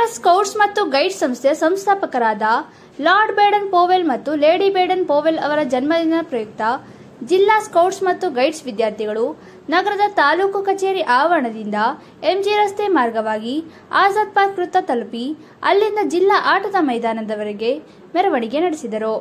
Bharat scouts ಮತ್ತು guides ಸಂಸ್ಥೆಯ ಸಂಸ್ಥಾಪಕರಾದ ಲಾರ್ಡ್ ಬೇಡನ್ ಪೋವೆಲ್ ಮತ್ತು ಲೇಡಿ ಬೇಡನ್ ಪೋವೆಲ್ ಅವರ ಜನ್ಮದಿನ ಪ್ರಯುಕ್ತ ಜಿಲ್ಲಾ ಸ್ಕೌಟ್ಸ್ ಮತ್ತು ಗೈಡ್ಸ್ ವಿದ್ಯಾರ್ಥಿಗಳು ನಗರದ ತಾಲೂಕು ಕಚೇರಿ ಆವರಣದಿಂದ ಎಂಜಿ ರಸ್ತೆ ಮಾರ್ಗವಾಗಿ ಆಜಾದ್ ಪಾರ್ಕ್ ವೃತ್ತ ತಲುಪಿ ಅಲ್ಲಿಂದ ಜಿಲ್ಲಾ ಆಟದ ಮೈದಾನದವರೆಗೆ ಮೆರವಣಿಗೆ ನಡೆಸಿದರು.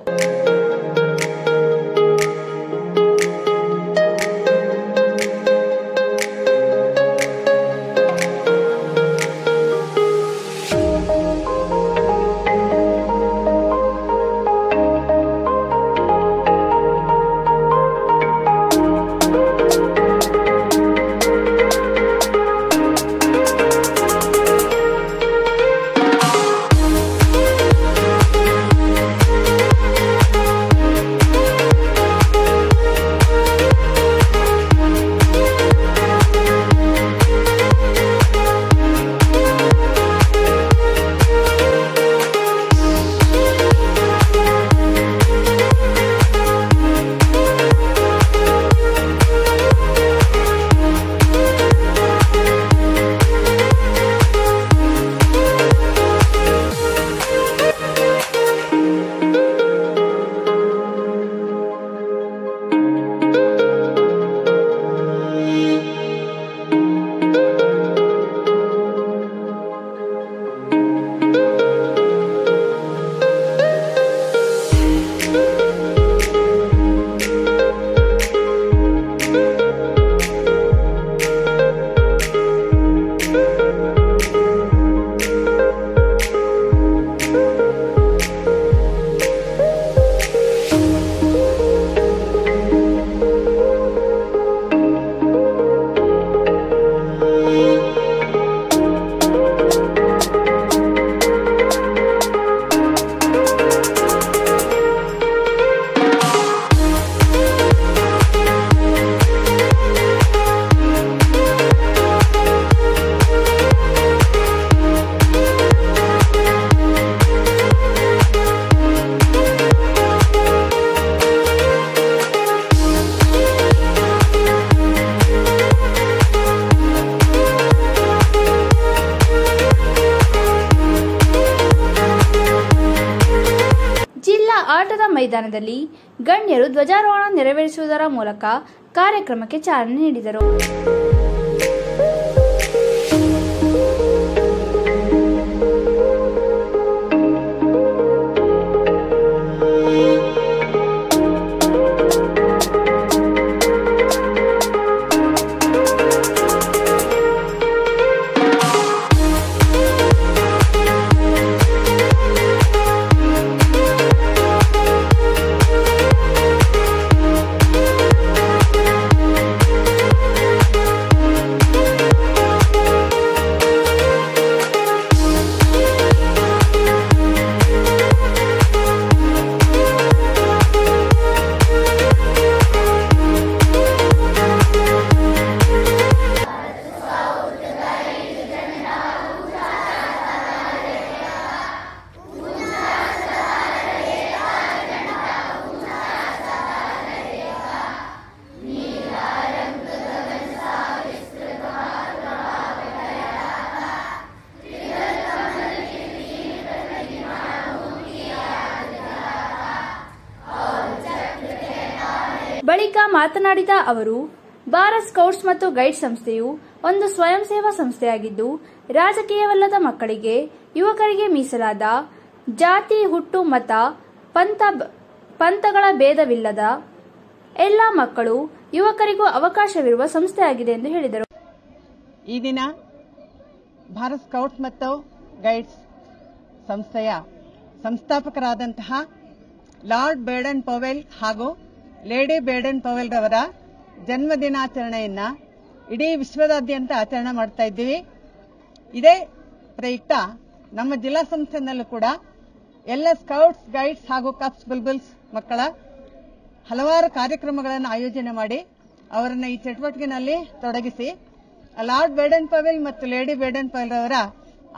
ಆಟದ ಮೈದಾನದಲ್ಲಿ ಗಣ್ಯರು ಧ್ವಜಾರೋಹಣ ನೆರವೇರಿಸುವುದರ ಮೂಲಕ ಕಾರ್ಯಕ್ರಮಕ್ಕೆ ಚಾಲನೆ ನೀಡಿದರು. ಬಳಿಕ ಮಾತನಾಡಿದ ಅವರು, ಭಾರತ್ ಸ್ಕೌಟ್ಸ್ ಮತ್ತು ಗೈಡ್ಸ್ ಸಂಸ್ಥೆಯು ಒಂದು ಸ್ವಯಂ ಸೇವಾ ಸಂಸ್ಥೆಯಾಗಿದ್ದು, ರಾಜಕೀಯವಲ್ಲದ ಮಕ್ಕಳಿಗೆ, ಯುವಕರಿಗೆ ಮೀಸಲಾದ ಜಾತಿ, ಹುಟ್ಟು, ಮತ, ಪಂಥಗಳ ಭೇದವಿಲ್ಲದ ಎಲ್ಲ ಮಕ್ಕಳು, ಯುವಕರಿಗೂ ಅವಕಾಶವಿರುವ ಸಂಸ್ಥೆಯಾಗಿದೆ ಎಂದು ಹೇಳಿದರು. ಈ ದಿನ ಭಾರತ್ ಸ್ಕೌಟ್ಸ್ ಮತ್ತು ಗೈಡ್ಸ್ ಸಂಸ್ಥೆಯ ಸಂಸ್ಥಾಪಕರಾದಂತಹ ಲಾರ್ಡ್ ಬೇಡನ್ ಪೋವೆಲ್ ಹಾಗೂ ಲೇಡಿ ಬೇಡನ್ ಪೋವೆಲ್ ರವರ ಜನ್ಮ ದಿನಾಚರಣೆಯನ್ನ ಇಡೀ ವಿಶ್ವದಾದ್ಯಂತ ಆಚರಣೆ ಮಾಡ್ತಾ ಇದ್ದೀವಿ. ಇದೇ ಪ್ರಯುಕ್ತ ನಮ್ಮ ಜಿಲ್ಲಾ ಸಂಸ್ಥೆನಲ್ಲೂ ಕೂಡ ಎಲ್ಲ ಸ್ಕೌಟ್ಸ್, ಗೈಡ್ಸ್ ಹಾಗೂ ಕಪ್ಸ್, ಬುಲ್ಬುಲ್ಸ್ ಮಕ್ಕಳ ಹಲವಾರು ಕಾರ್ಯಕ್ರಮಗಳನ್ನು ಆಯೋಜನೆ ಮಾಡಿ ಅವರನ್ನ ಈ ಚಟುವಟಿಕೆಯಲ್ಲಿ ತೊಡಗಿಸಿ ಲಾರ್ಡ್ ಬೇಡನ್ ಪೋವೆಲ್ ಮತ್ತು ಲೇಡಿ ಬೇಡನ್ ಪೋವೆಲ್ ರವರ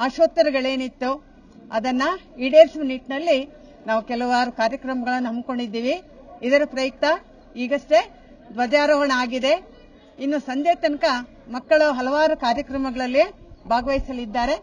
ಆಶೋತ್ತರಗಳೇನಿತ್ತು ಅದನ್ನ ಈಡೇರಿಸುವ ನಿಟ್ಟಿನಲ್ಲಿ ನಾವು ಕೆಲವಾರು ಕಾರ್ಯಕ್ರಮಗಳನ್ನು ಹಮ್ಮಿಕೊಂಡಿದ್ದೀವಿ. ಇದರ ಪ್ರಯುಕ್ತ ಈಗಷ್ಟೇ ಧ್ವಜಾರೋಹಣ ಆಗಿದೆ. ಇನ್ನು ಸಂಜೆ ತನಕ ಮಕ್ಕಳು ಹಲವಾರು ಕಾರ್ಯಕ್ರಮಗಳಲ್ಲಿ ಭಾಗವಹಿಸಲಿದ್ದಾರೆ.